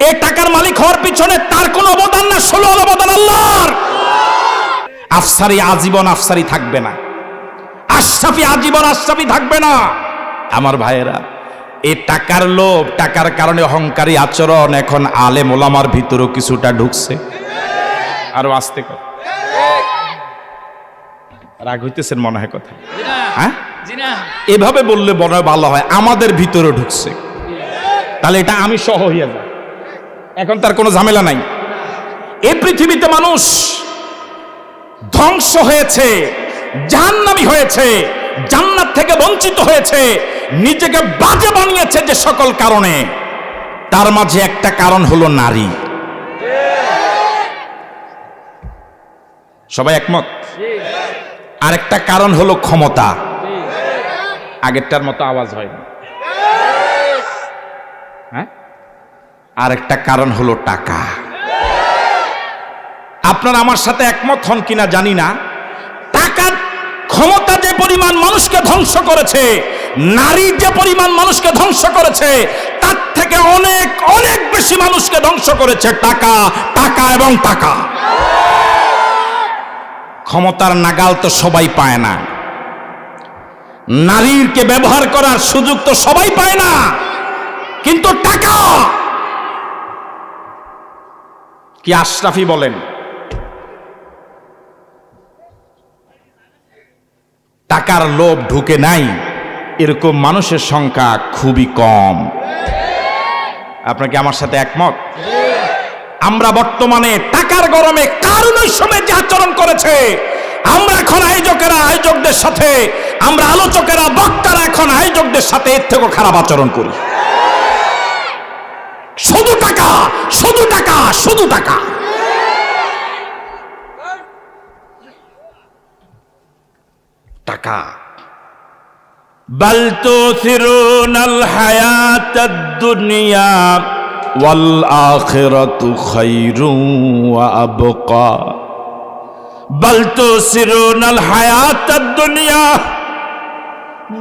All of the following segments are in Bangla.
এই টাকার মালিক হওয়ার পিছনে তার কোনো অবদান না, 16 অবদান আল্লাহর। আফসারি আজীবন আফসারি থাকবে না, আশরাফি আজীবন আশরাফি থাকবে না। আমার ভাইয়েরা, এই টাকার লোভ, টাকার কারণে অহংকারী আচরণ এখন আলেম ওলামার ভিতরেও কিছুটা ঢুকছে। আরো আস্তে কর, রাগ হইতেছেন মনে হয় কথা, হ্যাঁ এভাবে বললে মনে হয় ভালো হয়। আমাদের ভিতরে ঢুকছে, তাহলে এটা আমি সহ হইয়া যায়, এখন তার কোনো ঝামেলা নাই। এই পৃথিবীতে মানুষ ধ্বংস হয়েছে, জাহান্নামী হয়েছে, জান্নাত থেকে বঞ্চিত হয়েছে, নিজেকে বাজে বানিয়েছে যে সকল কারণে, তার মাঝে একটা কারণ হলো নারী। সবাই একমত? আরেকটা কারণ হলো ক্ষমতা। আগেরটার মতো আওয়াজ হয় না, হ্যাঁ? আরেকটা কারণ হলো টাকা। আপনারা আমার সাথে একমত হন কিনা জানি না, টাকার ক্ষমতা যে পরিমাণ মানুষকে ধ্বংস করেছে, নারী যে পরিমাণ মানুষকে ধ্বংস করেছে, তার থেকে অনেক অনেক বেশি মানুষকে ধ্বংস করেছে টাকা, টাকা এবং টাকা। ক্ষমতার নাগাল তো সবাই পায় না, নারীকে ব্যবহার করার সুযোগ তো সবাই পায় না, কিন্তু টাকা কি আশরাফি বলেন, টাকার লোভ ঢুকে নাই এরকম মানুষের সংখ্যা খুবই কম। আপনাকে আমার সাথে একমত? আমরা বর্তমানে টাকার গরমে কারণের সময় যে আচরণ করেছে, আমরা এখন আয়োজকেরা আয়োজকদের সাথে, আমরা আলোচকেরা বক্তারা এখন আয়োজকদের সাথে এর থেকেও খারাপ আচরণ করি। শুধু টাকা, শুধু টাকা, শুধু টাকা। টাকা। বাল তুসিরুনাল হায়াতাদ দুনিয়া ওয়াল আখিরাতু খায়রুন ওয়া আবকা। বাল তুসিরুনাল হায়াতাদ দুনিয়া,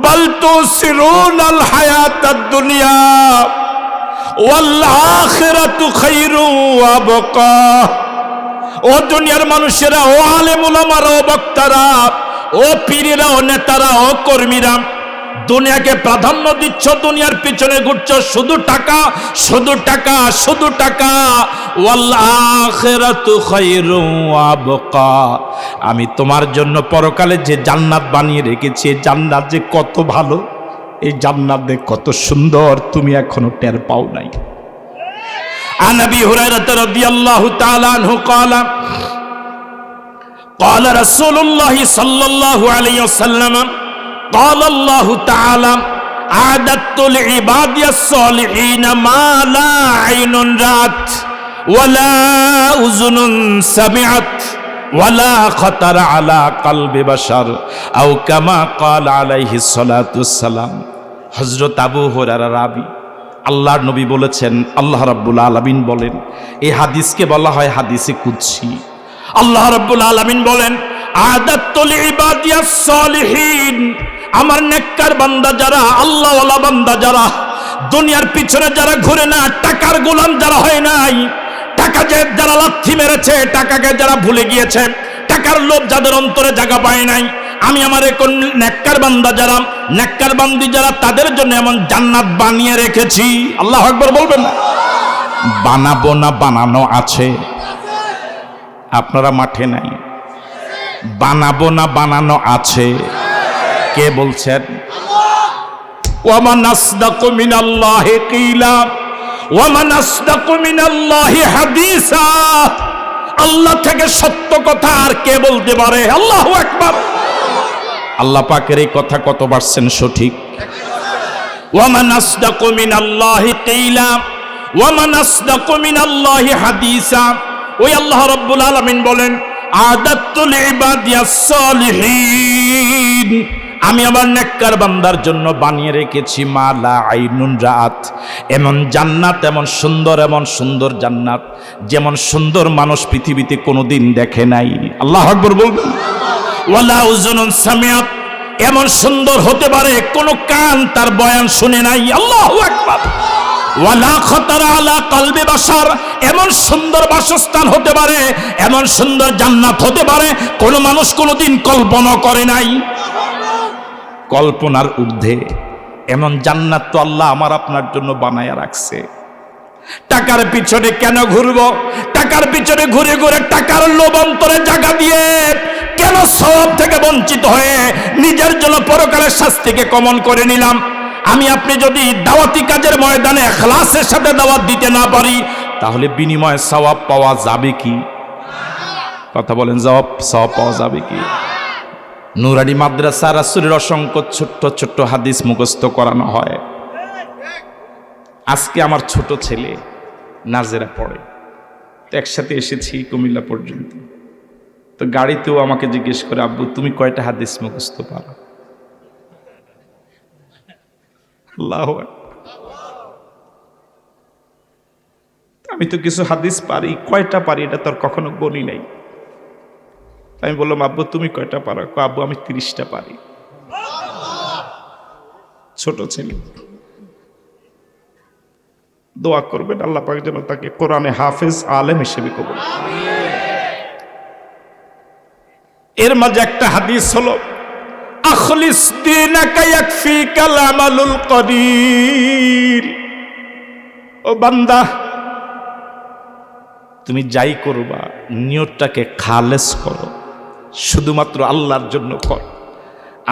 বাল তুসিরুনাল হায়াতাদ দুনিয়া ওয়াল আখিরাতু খায়রুন ওয়া আবকা। ও দুনিয়ার মানুষেরা, ও আলেম উলামারা, ও বক্তারা, ও পীরেরা, ও নেতারা, ও কর্মীরা, দুনিয়াকে প্রাধান্য দিচ্ছ, দুনিয়ার পিছনে ঘুরছ, শুধু টাকা, শুধু টাকা, শুধু টাকা। ওয়াল আখিরাতু খায়রুন ওয়া আবকা। আমি তোমার জন্য পরকালে যে জান্নাত বানিয়ে রেখেছি, এই জান্নাত যে কত ভালো, এই জান্নাত যে কত সুন্দর, তুমি এখনো টের পাও নাই। আন আবি হুরায়রা রাদিয়াল্লাহু তাআলা আনহু ক্বালা قال رسول الله صلى الله عليه وسلم قال الله تعالى أعددت لعبادي الصالحين ما لا عين رأت ولا أذن سمعت ولا خطر على قلب بشر أو كما قال عليه الصلاة والسلام। হযরত আবু হুরায়রা রাবী, আল্লাহর নবী বলেছেন, আল্লাহ রাব্বুল আলামিন বলেন, এই হাদিসকে বলা হয় হাদিসে কুদসি। আল্লাহ রাব্বুল আলামিন বলেন, আদাতুল ইবাদিয়াস সালিহিন, আমার নেককার বান্দা যারা, আল্লাহওয়ালা বান্দা যারা, দুনিয়ার পিছনে যারা ঘুরে না, টাকার গোলাম যারা হয় নাই, টাকা যে যারা লাথি মেরেছে, টাকাকে যারা ভুলে গিয়েছে, টাকার লোভ যাদের অন্তরে জায়গা পায় নাই, আমি আমার এখন নেককার বান্দা যারা, নেককার বান্দি যারা, তাদের জন্য এমন জান্নাত বানিয়ে রেখেছি। আল্লাহু আকবার বলবেন না? বানাবো না, বানানো আছে। আপনারা মাঠে নাই, বানাবো না, বানানো আছে। কে বলছেন? ওয়া মান আসদাকু মিনাল্লাহি কিলা ওয়া মান আসদাকু মিনাল্লাহি হাদিসা। আল্লাহ থেকে সত্য কথা আর কে বলতে পারে? আল্লাহু আকবার। আল্লাহ পাকের এই কথা কত পারছেন সঠিক? ওয়া মান আসদাকু মিনাল্লাহি কিলা ওয়া মান আসদাকু মিনাল্লাহি হাদিসা। ওই আল্লাহ রাব্বুল আলামিন বলেন, আদাতুল ইবাদিয়াস সালিহিন, আমি আমার নেককার বান্দার জন্য বানিয়ে রেখেছি মা লা আইনুন রাআত, এমন জান্নাত, এমন সুন্দর জান্নাত, যেমন সুন্দর মানুষ পৃথিবীতে কোনোদিন দেখে নাই। আল্লাহু আকবার বলবেন? ওয়ালা উযুনুন সামিআত, এমন সুন্দর হতে পারে কোন কান তার বয়ান শুনে নাই। আল্লাহু আকবার। ওয়ালা খাতারা আলা কলবি বাশার, এমন সুন্দর বাসস্থান হতে পারে, এমন সুন্দর জান্নাত হতে পারে কোন মানুষ কোনোদিন কল্পনা করে নাই। কল্পনার ঊর্ধ্বে এমন জান্নাত তো আল্লাহ আমার আপনার জন্য বানায়া রাখছে। টাকার পিছনে কেন ঘুরবো? টাকার পিছনে ঘুরে ঘুরে টাকার লোভ অন্তরে জায়গা দিয়ে কেন সওয়াব থেকে বঞ্চিত হয়ে নিজের জন্য পরকালের শাস্তিকে কমন করে নিলাম? আমি আপনি যদি দাওয়াতি কাজের ময়দানে ইখলাসের সাথে দাওয়াত দিতে না পারি, তাহলে বিনিময়ে সওয়াব পাওয়া যাবে কি? কথা বলেন, সওয়াব পাওয়া যাবে কি? নুরানি মাদ্রাসা রাসূলের অসংখ্য ছোট্ট ছোট্ট হাদিস মুখস্থ করানো হয়। আজকে আমার ছোট ছেলে নাজেরা পড়ে, একসাথে এসেছি কুমিল্লা পর্যন্ত। তো গাড়িতেও আমাকে জিজ্ঞেস করে, আব্বু তুমি কয়টা হাদিস মুখস্থ পারো? আল্লাহু আকবার। আমি তো কিছু হাদিস পারি, কয়টা পারি এটা তোর কখনো গণি নাই। আমি বললাম, আব্বু তুমি কয়টা পারো? আব্বু আমি 30টা পারি। ছোট ছেলে। দোয়া করবেন আল্লাহ পাক যেন তাকে কোরআনে হাফেজ আলেম হিসেবে কবুল। এর মাঝে একটা হাদিস হলো, আখলিস দীনাকা ইয়াকফিকাল আমালুল কদির। ও বান্দা, তুমি যাই করবা নিয়তটাকে খালেস করো, শুধুমাত্র আল্লাহর জন্য কর।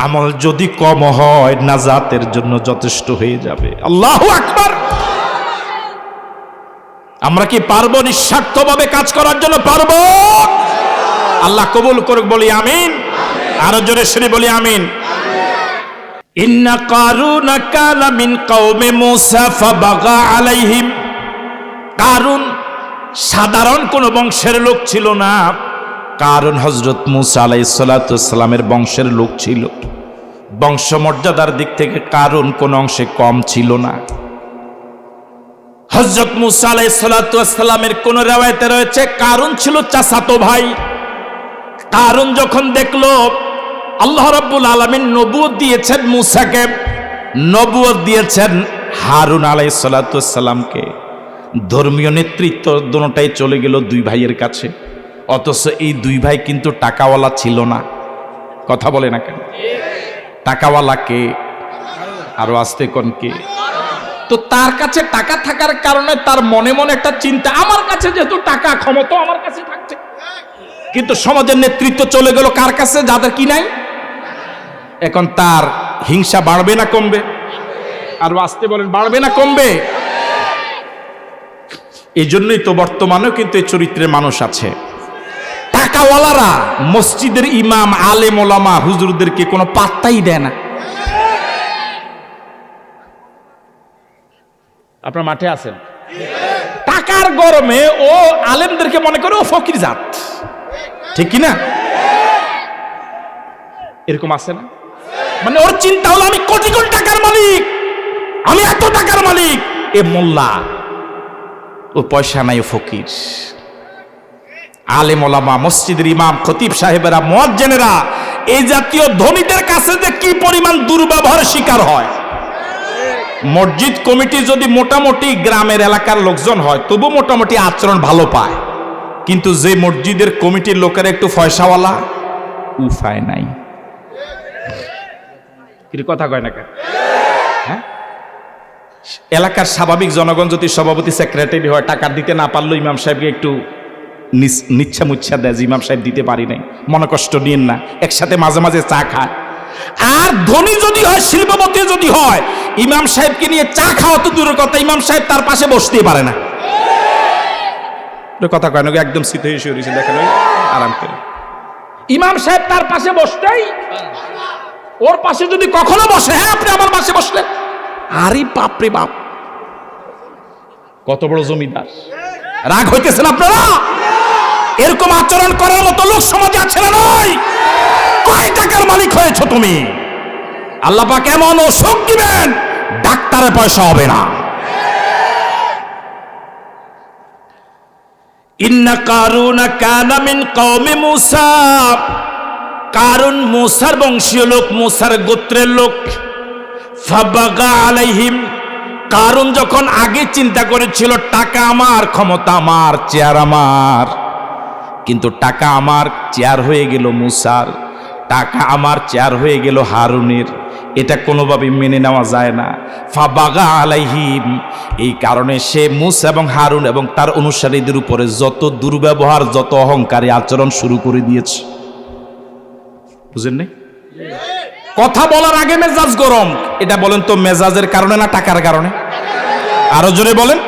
আমল যদি কম হয় নাজাতের জন্য যথেষ্ট হয়ে যাবে। আল্লাহু আকবার। আমরা কি পারবো নিঃস্বার্থভাবে কাজ করার জন্য? পারবো। আল্লাহ কবুল করুক, বলি আমিন। আরো জোরে শুনি বলি আমিন। ইন্না কারুনা কানা মিন কওমে মূসা ফাবাগা আলাইহিম। কারুন সাধারণ কোন বংশের লোক ছিল না। কারণ হযরত মূসা আলাইহিস সালাতু ওয়াস সালামের বংশের লোক ছিল। বংশমর্যাদার দিক থেকে কারুন কোন অংশে কম ছিল না। হযরত মূসা আলাইহিস সালাতু ওয়াস সালামের কোন riwayate রয়েছে কারুন ছিল চাচাতো ভাই। কারুন যখন দেখলো আল্লাহ রাব্বুল আলামিন নবুয়ত দিয়েছেন মূসাকে, নবুয়ত দিয়েছেন হারুন আলাইহিস সালাতু ওয়াস সালামকে, ধর্মীয় নেতৃত্ব দুটোটাই চলে গেল দুই ভাইয়ের কাছে। অথচ এই দুই ভাই কিন্তু টাকাওয়ালা ছিল না। কথা বলে না কেন? টাকাওয়ালা কে? আরো আস্তে কোন কে? তো তার কাছে টাকা থাকার কারণে তার মনে মনে একটা চিন্তা, আমার কাছে যেহেতু টাকা ক্ষমতা আমার কাছে থাকছে। কিন্তু সমাজের নেতৃত্ব চলে গেল কার কাছে? যাদের কি নাই। এখন তার হিংসা বাড়বে না কমবে? আরো আস্তে বলেন, বাড়বে না কমবে? এই জন্যই তো বর্তমানেও কিন্তু এই চরিত্রের মানুষ আছে। টাকাওয়ালারা মসজিদের ইমাম, আলেম, ওলামা, হুজুরদেরকে কোনো পাত্তাই দেয় না। আপনার মাঠে আছেন, টাকার গরমে ও আলেমদেরকে মনে করে ও ফকির জাত, ঠিক কিনা? এরকম আছে না? মানে ওর চিন্তা হলো আমি কোটি কোটি টাকার মালিক, আমি এত টাকার মালিক। এ মোল্লা, ও পয়সা নাই, ও ফকির। আলেম ওলামা, মসজিদের ইমাম, খতিব সাহেবেরা, মুয়াজ্জিনেরা এই জাতীয় ধনীদের কাছে যে কি পরিমাণ দুর্ব্যবহারের শিকার হয়। মসজিদ কমিটি যদি মোটামুটি গ্রামের এলাকার লোকজন হয় তবু মোটামুটি আচরণ ভালো পায়, কিন্তু যে মসজিদের কমিটির লোকেরা একটু পয়সাওয়ালা, উপায় নাই। কি কথা কয় না কেন? হ্যাঁ, এলাকার স্বাভাবিক জনগণ যদি সভাপতি সেক্রেটারি হয়, টাকা দিতে না পারলেও ইমাম সাহেবকে একটু নিচ্ছা মুচ্ছা দেয়, ইমাম সাহেব দিতে পারি নাই, মনে কষ্ট নিয়েন না, একসাথে মাঝে মাঝে চা খায়। আর ধনী যদি হয়, শিল্পপতি যদি হয়, ইমাম সাহেবকে নিয়ে চা খাওয়া তো দূরের কথা, ইমাম সাহেব তার পাশে বসতেই পারে না। কথা কয় না, একদম শীত হয়ে শুয়েছে, দেখেন আরাম করে। ইমাম সাহেব তার পাশে বসতেই, ওর পাশে যদি কখনো বসে, হ্যাঁ আপনি আমার পাশে বসলেন, আরে বাপরে বাপ, কত বড় জমিদার। রাগ হইতেছেন আপনারা? এরকম আচরণ করার মতো লোক সমাজে আছে না নয়? কয় টাকার মালিক হয়েছ তুমি? আল্লাহ পাক এমন অসুখ দিবেন, ডাক্তারের পয়সা হবে না। ইন্না কারুনা কানা মিন কওমি মূসা। কারুন মূসার বংশীয় লোক, মূসার গোত্রের লোক। ফাবাগা আলাইহিম, কারণ যখন আগে চিন্তা করেছিল টাকা আমার, ক্ষমতা আমার, চেয়ার আমার, কিন্তু টাকা আমার চেয়ার হয়ে গেল মুসার, টাকা আমার চেয়ার হয়ে গেল হারুনের, এটা কোনোভাবে মেনে নেওয়া যায় না। ফাবাগা আলাইহিম, এই কারণে সে মুসা এবং হারুন এবং তার অনুসারীদের উপরে যত দুর্ব্যবহার, যত অহংকারী আচরণ শুরু করে দিয়েছে। বুঝেন নাই? কথা বলার আগে মেজাজ গরম, এটা বলেন তো মেজাজের কারণে না টাকার কারণে? আরো জোরে বলেন।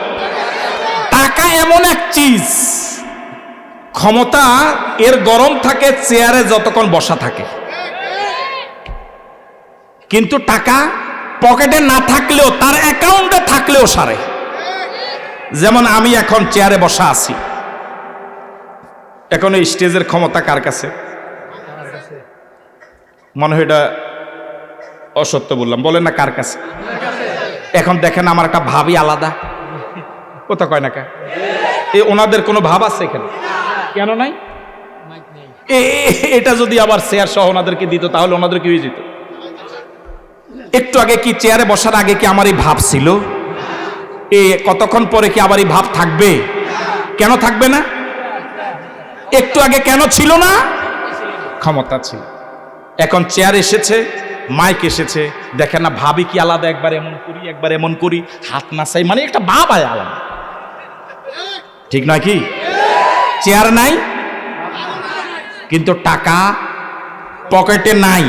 টাকা এমন এক চিজ, ক্ষমতা এর গরম থাকে চেয়ারে যতক্ষণ বসা থাকে, কিন্তু টাকা পকেটে না থাকলেও, তার অ্যাকাউন্টে থাকলেও সারে। যেমন আমি এখন চেয়ারে বসা আছি, এখন এই স্টেজের ক্ষমতা কার কাছে? মনে হয় এটা অসত্য বললাম, বলেন না কার কাছে? এখন দেখেন আমার একটা ভাবই আলাদা, কথা কয় না কে? ওনাদের কোনো ভাব আছে এখানে? কেন নাই? এটা যদি আবার চেয়ার সহ ওনাদেরকে দিত তাহলে ওনাদের কি হয়ে যেত? একটু আগে কি চেয়ারে বসার আগে কি আমার এই ভাব ছিল? কতক্ষণ পরে কি আবার এই ভাব থাকবে? কেন থাকবে না? একটু আগে কেন ছিল না? ক্ষমতা ছিল। এখন চেয়ার এসেছে, মাইক এসেছে, দেখেন না ভাবি কি আলাদা, একবার এমন করি একবার এমন করি, হাত নাচাই, মানে একটা ভাব আয় আলাদা, ঠিক নয় কি? চেয়ার নাই কিন্তু টাকা পকেটে নাই,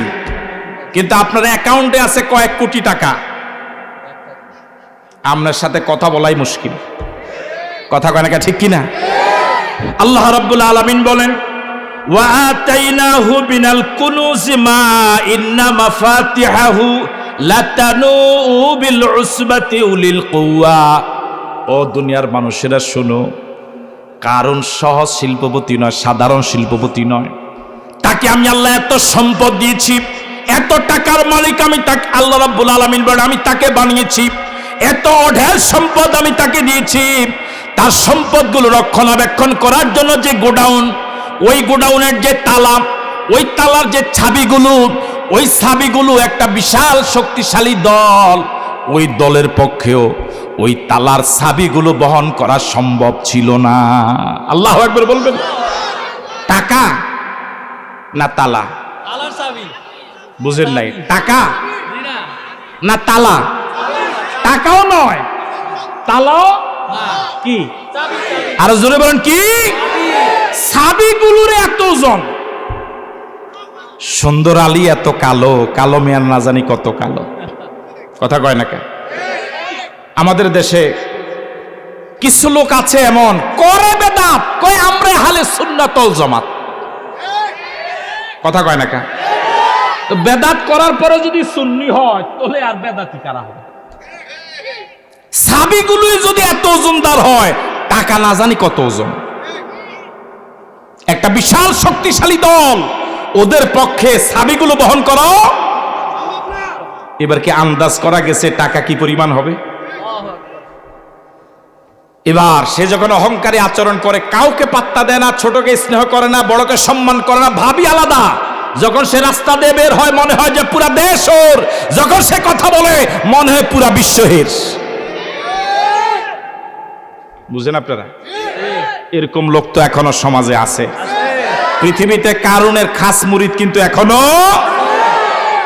কিন্তু আপনার অ্যাকাউন্টে আছে কয়েক কোটি টাকা, আপনার সাথে কথা বলাই মুশকিল, কথা কয় না, ঠিক কিনা? আল্লাহ রাব্বুল আলামিন বলেন, ওয়া আতাইনাহু মিনাল কুনুজি মা ইন্না মাফাতিহাহু লাতানু বিল উসবাতি উলিল কুওয়া। ও দুনিয়ার মানুষেরা শোনো, কারণ সহজ শিল্পপতি নয়, সাধারণ শিল্পপতি নয়। তাকে আমি আল্লাহ এত সম্পদ দিয়েছি, এত টাকার মালিক আমি, তাকে আল্লাহ রাব্বুল আলামিন বলেন আমি তাকে বানিয়েছি, এত অঢেল সম্পদ আমি তাকে দিয়েছি। তার সম্পদগুলো রক্ষণাবেক্ষণ করার জন্য যে গোডাউন, ওই গোডাউনের যে তালা, ওই তালার যে চাবিগুলো, ওই চাবিগুলো একটা বিশাল শক্তিশালী দল, ওই দলের পক্ষেও ওই তালার চাবিগুলো বহন করা সম্ভব ছিল না। আল্লাহু আকবার বলবেন। টাকা না তালা? বুঝেন নাই? টাকা না তালা? টাকাও নয়, তালাও কি? আর জোরে বলেন কি? চাবিগুলোর এত ওজন। সুন্দর আলী এত কালো, কালো মেয়ার না জানি কত কালো, কথা কয় না কে? আমাদের দেশে কিছু লোক আছে এমন করে বেদাত, কয় আমরা হালে সুন্নাতুল জামাত, কথা কয় না কে? তো বেদাত করার পরে যদি সুন্নি হয় তাহলে আর বেদাতি কারা হবে? চাবিগুলোই যদি এত ওজনদার হয়, টাকা না জানি কত ওজন। একটা বিশাল শক্তিশালী দল, ওদের পক্ষে চাবিগুলো বহন করো। এবার কি আন্দাজ করা গেছে টাকা কি পরিমাণ হবে? এবার সে যখন অহংকারী আচরণ করে, কাউকে পাত্তা দেয় না, ছোটকে স্নেহ করে না, বড়কে সম্মান করে না, ভাবি আলাদা। যখন সে রাস্তা দিয়ে বের হয় মনে হয় যে পুরা দেশ ওর, যখন সে কথা বলে মনে হয় পুরা বিশ্ব এর। বুঝেন আপনারা? এরকম লোক তো এখনো সমাজে আছে। পৃথিবীতে কারুনের খাস মুরিদ কিন্তু এখনো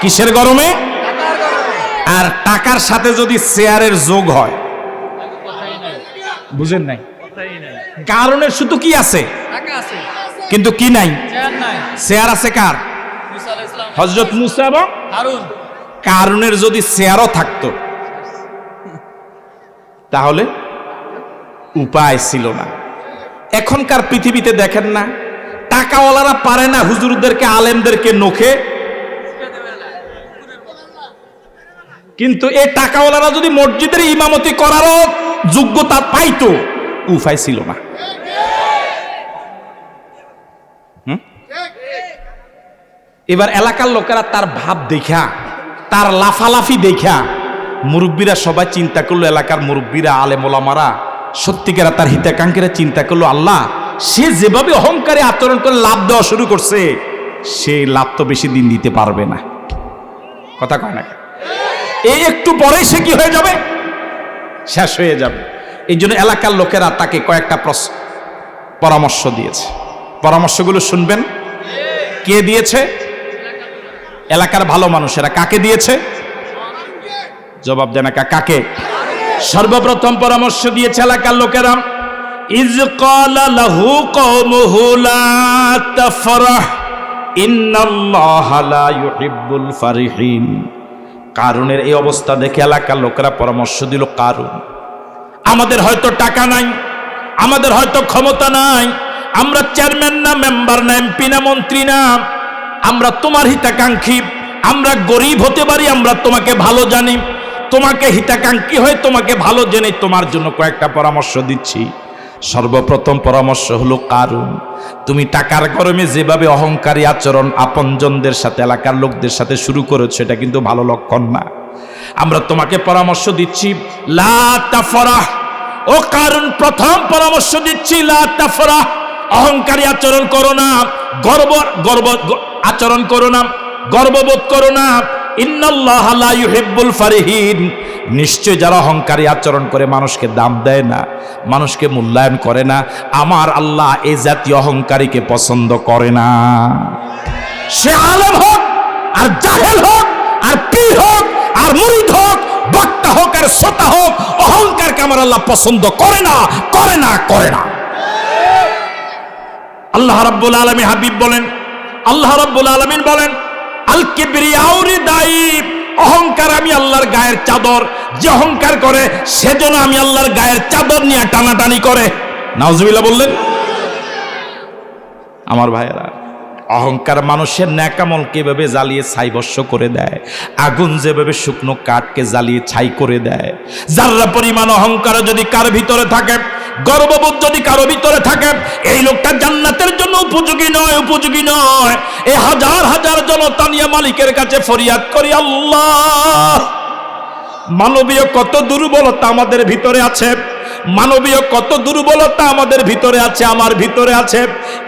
কিসের গরমে? আর টাকার সাথে যদি চেয়ারের যোগ হয়, বুঝেন নাই? কারুনের শুধু কি আছে? কিন্তু কি নাই? চেয়ার আছে কার? হযরত মুসা এবং হারুন। কারুনের যদি চেয়ারও থাকতো তাহলে উপায় ছিল না। এখনকার পৃথিবীতে দেখেন না, টাকাওয়ালারা পারে না হুজুরদেরকে, আলেমদেরকে নখে, কিন্তু এই টাকাওয়ালারা যদি মসজিদের ইমামতি করারও যোগ্যতা পাইতো, উপায় ছিল না। এবার এলাকার লোকেরা তার ভাব দেখা, তার লাফালাফি দেখা মুরব্বীরা সবাই চিন্তা করলো, এলাকার মুরব্বীরা, আলেম ওলামারা, সত্যিকারা তার হিতাকাঙ্ক্ষীরা চিন্তা করলো, আল্লাহ সে যেভাবে অহংকারী আচরণ করে লাভ দেওয়া শুরু করছে, সে লাভ তো বেশি দিন দিতে পারবে না, কথা কয় না? এই একটু পরে সে কি হয়ে যাবে? শেষ হয়ে যাবে। এই জন্য এলাকার লোকেরা তাকে কয়েকটা পরামর্শ দিয়েছে। পরামর্শগুলো শুনবেন। কে দিয়েছে? এলাকার ভালো মানুষেরা। কাকে দিয়েছে? জবাব দেন না, কাকে? সর্বপ্রথম পরামর্শ দিয়েছে এলাকার লোকেরা। ইয ক্বালা লাহু কওমুহু লা তাফরাহ ইন্নাল্লাহা লা ইউহিব্বুল ফারিহিন। কারুনের এই অবস্থা দেখে এলাকার লোকেরা পরামর্শ দিল, কারুন, আমাদের হয়তো টাকা নাই, আমাদের হয়তো ক্ষমতা নাই, আমরা চেয়ারম্যান না, মেম্বার না, এমপি না, মন্ত্রী না, আমরা তোমার হিতাকাঙ্ক্ষী, আমরা গরিব হতে পারি, আমরা তোমাকে ভালো জানি, তোমাকে হিতাকাঙ্ক্ষী হয়ে তোমাকে ভালো জেনে তোমার জন্য কয়েকটা পরামর্শ দিচ্ছি। সর্বপ্রথম পরামর্শ হলো, কারুন, তুমি টাকার গরমে যেভাবে অহংকারী আচরণ আপনজনদের সাথে, এলাকার লোকদের সাথে শুরু করেছো, এটা কিন্তু ভালো লক্ষণ না। আমরা তোমাকে পরামর্শ দিচ্ছি, লা তাফরাহ। ও কারুন, প্রথম পরামর্শ দিচ্ছি, লা তাফরাহ, অহংকারী আচরণ করো না, গর্ব আচরণ করো না, গর্ববোধ করো না। ইন্নাল্লাহা লা ইউহিব্বুল ফারিহিন, নিশ্চয় যারা অহংকারী আচরণ করে, মানুষকে দাম দেয় না, মানুষকে মূল্যায়ন করে না, আমার আল্লাহ এই জাতীয় অহংকারীকে পছন্দ করে না। সে আলেম হোক আর জাহেল হোক আর পীর হোক আর মুরিদ হোক, বক্তা হোক আর শ্রোতা হোক, অহংকারকে আমার আল্লাহ পছন্দ করে না, করে না, করে না। আল্লাহ রাব্বুল আলামিন হাবিব বলেন, আল্লাহ রাব্বুল আলামিন বলেন, আল কিবরিয়াউ রিদাই, অহংকার আমি আল্লাহর গায়ের চাদর। যে অহংকার করে সেজন্য আমি আল্লাহর গায়ের চাদর নিয়ে টানাটানি করে। নাউজুবিল্লাহ বললেন। আমার ভাইয়েরা, অহংকার মানুষের ন্যাকামল কিভাবে জ্বালিয়ে ছাই ভস্ম করে দেয়, আগুন যেভাবে শুকনো কাঠকে জ্বালিয়ে ছাই করে দেয়। যারা পরিমাণ অহংকার যদি কার ভিতরে থাকে, গর্ববোধ যদি কারো ভিতরে থাকে, এই লোকটা জান্নাতের জন্য উপযোগী নয়, উপযোগী নয়। এই হাজার হাজার জনতা নিয়ে মালিকের কাছে ফরিয়াদ করি, আল্লাহ, মানবীয় কত দুর্বলতা আমাদের ভিতরে আছে, মানবীয় কত দুর্বলতা আমাদের ভিতরে আছে, আমার ভিতরে আছে।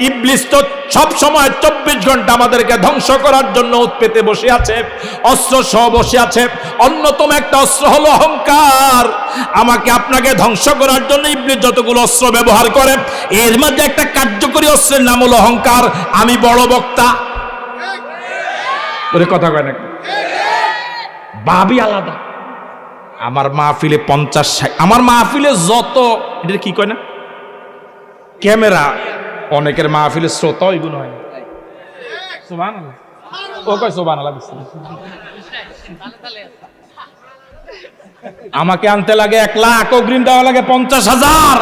ইবলিস তো সব সময় 24 ঘন্টা আমাদেরকে ধ্বংস করার জন্য উৎপেতে বসে আছে, অস্ত্র সহ বসে আছে। অন্যতম একটা অস্ত্র হলো অহংকার। আমাকে আপনাকে ধ্বংস করার জন্য ইবলিস যতগুলো অস্ত্র ব্যবহার করে, এর মধ্যে একটা কার্যকরী অস্ত্রের নাম হলো অহংকার। আমি বড় বক্তা, ওরে কথা কয় না, ভাবি আলাদা। আমার মাহফিলে 50-60, আমার মাহফিলে যত, এটা কি কয় না, ক্যামেরা, অনেকের মাহফিলে শ্রোতা এগুলো হয়। সুবহানাল্লাহ, ও কয় সুবহানাল্লাহ। আমাকে আনতে লাগে 1 লাখ, অগ্রিম দেওয়া লাগে 50,000,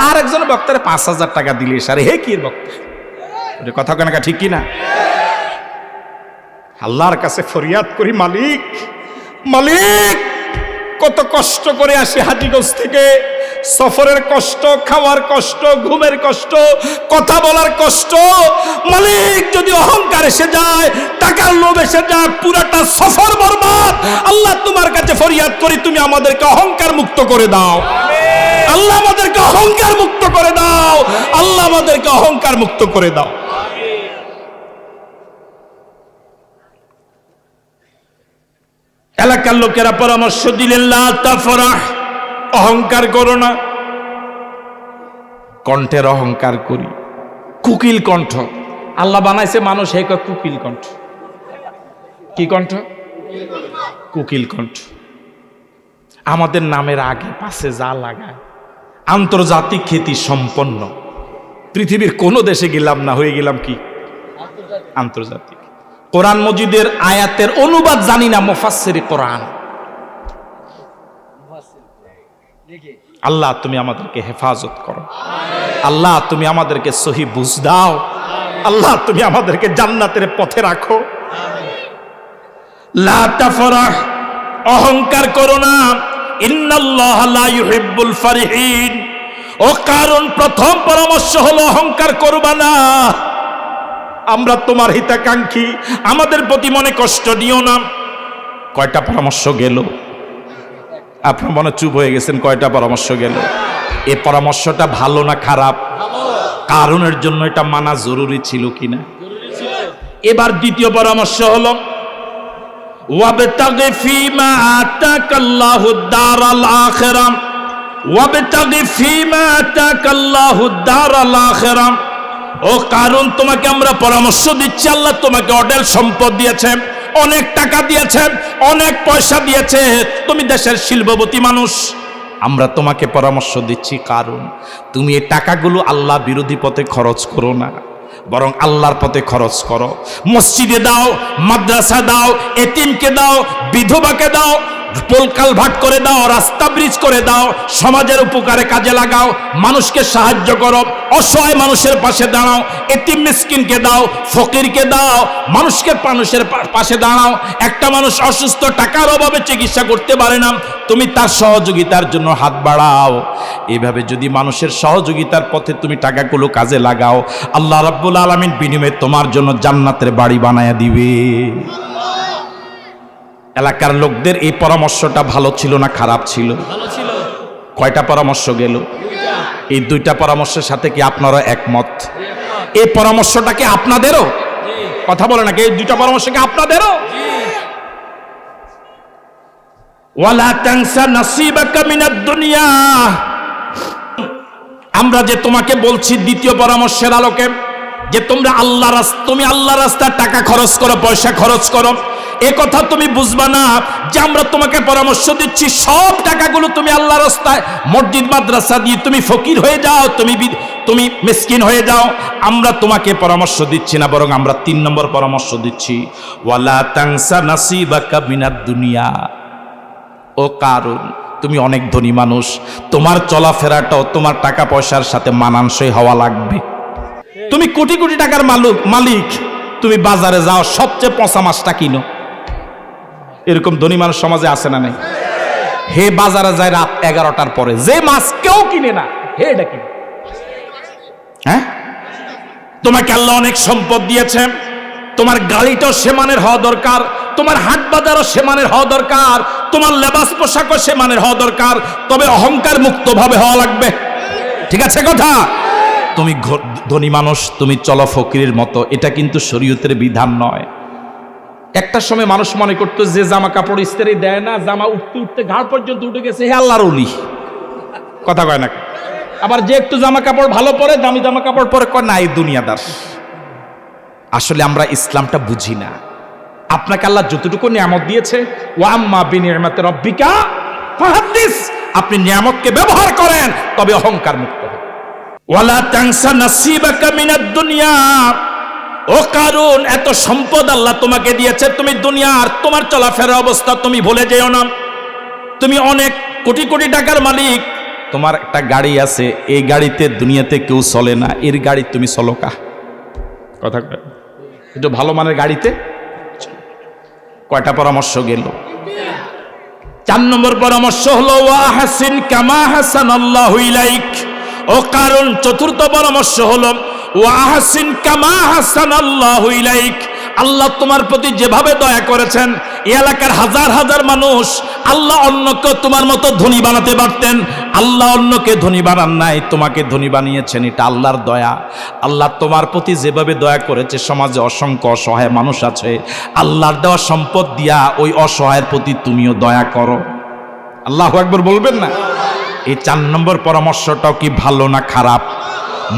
আর একজন বক্তারে 5,000 টাকা দিলে সারে হে কি বক্তা। এটা কথা কেন, ঠিক কি না? আল্লাহর কাছে ফরিয়াদ করি, মালিক, মালিক, কত কষ্ট করে আসি হাজীগঞ্জ থেকে, সফরের কষ্ট, খাওয়ার কষ্ট, ঘুমের কষ্ট, কথা বলার কষ্ট। মালিক, যদি অহংকার এসে যায়, টাকার লোভ এসে যায়, পুরাটা সফর বরবাদ। আল্লাহ, তোমার কাছে ফরিয়াদ করি, তুমি আমাদেরকে অহংকার মুক্ত করে দাও। আল্লাহ, আমাদেরকে অহংকার মুক্ত করে দাও। আল্লাহ, আমাদেরকে অহংকার মুক্ত করে দাও। এলাকার লোকেরা পরামর্শ দিলেন, লা তাফরাহ, অহংকার করো না। কণ্ঠের অহংকার করি, কুকিল কণ্ঠ। আল্লাহ বানাইছে মানুষ, হে কুকিল কণ্ঠ। কি কণ্ঠ? কুকিল কণ্ঠ। আমাদের নামের আগে পাশে যা লাগায়, আন্তর্জাতিক খ্যাতি সম্পন্ন। পৃথিবীর কোন দেশে গেলাম না, হয়ে গেলাম কি আন্তর্জাতিক। কোরআন মজিদের আয়াতের অনুবাদ জানি না, মুফাসসিরে কোরআন। আল্লাহ, তুমি আমাদেরকে হেফাজত করো। আল্লাহ, তুমি আমাদেরকে সহি বুঝ দাও। আল্লাহ, তুমি আমাদেরকে জান্নাতের পথে রাখো। লা তাফরাহ, অহংকার করো না। ইন্নাল্লাহা লা ইউহিব্বুল ফারিহিন। ও কারণ প্রথম পরামর্শ হলো অহংকার করবা না। আমরা তোমার হিতাকাঙ্ক্ষী, আমাদের প্রতি মনে কষ্ট দিও না। কয়টা পরামর্শ গেল? আপনার মনে চুপ হয়ে গেছেন। কয়টা পরামর্শ গেল? এই পরামর্শটা ভালো না খারাপ? কারণের জন্য এটা মানা জরুরি ছিল কিনা? এবার দ্বিতীয় পরামর্শ হলো, ওয়াবতাগি ফীমা আতাকাল্লাহু দারাল আখিরাহ। ওয়াবতাগি ফীমা আতাকাল্লাহুদ দারাল আখিরা। ও কারণ তোমাকে আমরা পরামর্শ দিচ্ছি, আল্লাহ তোমাকে অঢেল সম্পদ দিয়েছে, অনেক টাকা দিয়েছে, অনেক পয়সা দিয়েছে, তুমি দেশের শিল্পপতি মানুষ। আমরা তোমাকে পরামর্শ দিচ্ছি কারণ তুমি এই টাকাগুলো আল্লাহ বিরোধী পথে খরচ করো না, বরং আল্লাহর পথে খরচ করো। মসজিদে দাও, মাদ্রাসা দাও, এতিমকে দাও, বিধবাকে দাও, পোলকালভাট করে দাও, রাস্তা ব্রিজ করে দাও, সমাজের উপকারে কাজে লাগাও, মানুষকে সাহায্য করো, অসহায় মানুষের পাশে দাঁড়াও, এতিম মিসকিনকে দাও, ফকিরকে দাও, মানুষের পাশে দাঁড়াও। একটা মানুষ অসুস্থ, টাকার অভাবে চিকিৎসা করতে পারে না, তুমি তার সহযোগিতার জন্য হাত বাড়াও। এইভাবে যদি মানুষের সহযোগিতার পথে তুমি টাকাগুলো কাজে লাগাও, আল্লাহ রাব্বুল আলামিন বিনিময়ে তোমার জন্য জান্নাতের বাড়ি বানায়া দিবে। এলাকার লোকদের এই পরামর্শটা ভালো ছিল না খারাপ ছিল? ভালো ছিল। কয়টা পরামর্শ গেল? এই দুইটা পরামর্শের সাথে কি আপনারা একমত? এই পরামর্শটা কি আপনাদেরও? কথা বলে নাকি এই দুইটা পরামর্শ কি আপনাদেরও? ওয়ালা তানসা নাসিবাকা মিনাদ দুনিয়া। আমরা যে তোমাকে বলছি দ্বিতীয় পরামর্শের আলোকে যে তুমি আল্লাহ রাস্তায় টাকা খরচ করো, পয়সা খরচ করো, এ কথা তুমি বুঝবা না যে আমরা তোমাকে পরামর্শ দিচ্ছি সব টাকাগুলো তুমি আল্লাহ রাস্তায় মসজিদ মাদ্রাসা দিয়ে তুমি ফকির হয়ে যাও, তুমি মিসকিন হয়ে যাও। আমরা তোমাকে পরামর্শ দিচ্ছি না, বরং আমরা 3 নম্বর পরামর্শ দিচ্ছি, ওয়ালা তানসা নাসিবাকা মিনাদ দুনিয়া। ও কারণ তুমি অনেক ধনী মানুষ, তোমার চলাফেরাটাও তোমার টাকা পয়সার সাথে মানানসই হওয়া লাগবে। তুমি কোটি কোটি টাকার মালিক, তুমি বাজারে যাও, সবচেয়ে পচা মাছটা কিনো। এরকম ধনী মানুষ সমাজে আছে না নাই? হে বাজারে যায় রাত 11টার পরে, যে মাছ কেউ কিনে না, হে এটা কিনে। হ্যাঁ, তোমাকে আল্লাহ অনেক সম্পদ দিয়েছে, তোমার গাড়িটাও সেমানের হওয়া দরকার, তোমার হাট বাজারও সেমানের হওয়া দরকার, তোমার লেবাস পোশাকও সেমানের হওয়া দরকার, তবে অহংকার মুক্ত ভাবে হওয়া লাগবে। ঠিক আছে কথা? তুমি ধনী মানুষ, তুমি চলো ফকিরের মতো, এটা কিন্তু শরীয়তের বিধান নয়। একটা সময় মানুষ মনে করতো যে জামা কাপড় ইস্ত্রি দেয় না, জামা উঠতে উঠতে ঘাড় পর্যন্ত উঠে গেছে, হে আল্লাহর ওলি। কথা কয় না? আবার যে একটু জামা কাপড় ভালো পরে, দামি জামা কাপড় পরে, কয় না এই দুনিয়াদার। আসলে আমরা ইসলামটা বুঝি না। আপনাকে আল্লাহ যতটুকু নিয়ামত দিয়েছে, ওয়া আম্মা বিনিয়ামাতি রাব্বিকা ফাহাদ্দিস, আপনি নিয়ামতকে ব্যবহার করেন, তবে অহংকার মুক্ত হন। ওয়ালা তানসা নাসিবাকা মিনাদ দুনিয়া। ও কারণ এত সম্পদ আল্লাহ তোমাকে দিয়েছে, তুমি দুনিয়ার তোমার চলাফেরা অবস্থা তুমি ভুলে যেও না। তুমি অনেক কোটি কোটি টাকার মালিক, তোমার একটা গাড়ি আছে, এই গাড়িতে দুনিয়াতে কেউ চলে না, এর গাড়ি তুমি চলো কা? কথা কয় একটু ভালো মানের গাড়িতে। কয়টা পরামর্শ গেল? 4 নম্বর পরামর্শ হলো ওয়া আহসিন কামা আহসানাল্লাহু ইলাইক। ও কারণ চতুর্থ পরামর্শ হলো ওয়া আহসিন কামা আহসানাল্লাহু ইলাইক। আল্লাহ তোমার প্রতি যেভাবে দয়া করেছেন, এই এলাকার হাজার হাজার মানুষ, আল্লাহ অন্যকে তোমার মতো ধনী বানাতে পারতেন, আল্লাহ অন্যকে ধনী বানান নাই, তোমাকে ধনী বানিয়েছেন, এটা আল্লাহর দয়া। আল্লাহ তোমার প্রতি যেভাবে দয়া করেছে, সমাজে অসংখ্য অসহায় মানুষ আছে, আল্লাহর দেওয়া সম্পদ দিয়া ওই অসহায়ের প্রতি তুমিও দয়া করো। আল্লাহু আকবার বলবেন না? এই 4 নম্বর পরামর্শটাও কি ভালো না খারাপ?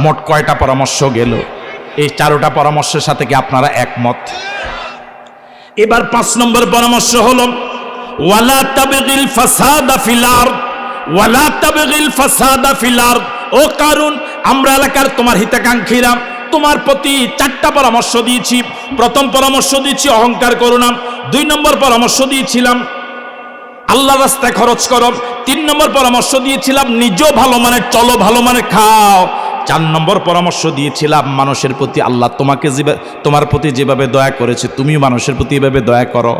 মোট কয়টা পরামর্শ গেল? এই 4টা পরামর্শের সাথে কি আপনারা একমত? এবার 5 নম্বর পরামর্শ হলো ওয়ালা তাবগিল ফাসাদা ফিল আরদ, ওয়ালা তাবগিল ফাসাদা ফিল আরদ। ও কারণ আমরা এলাকার তোমার হিতাকাঙ্ক্ষীরা তোমার প্রতি 4টা পরামর্শ দিয়েছি। প্রথম পরামর্শ দিয়েছি অহংকার করো না, 2 নম্বর পরামর্শ দিয়েছিলাম আল্লাহ রাস্তায় খরচ করো, 3 নম্বর পরামর্শ দিয়েছিলাম নিজেও ভালো মানের চলো, ভালো মানের খাও, 4 নম্বর পরামর্শ দিয়েছিলাম মানুষের প্রতি আল্লাহ তোমার প্রতি যেভাবে দয়া করেছে, তুমিও মানুষের প্রতি এভাবে দয়া করো।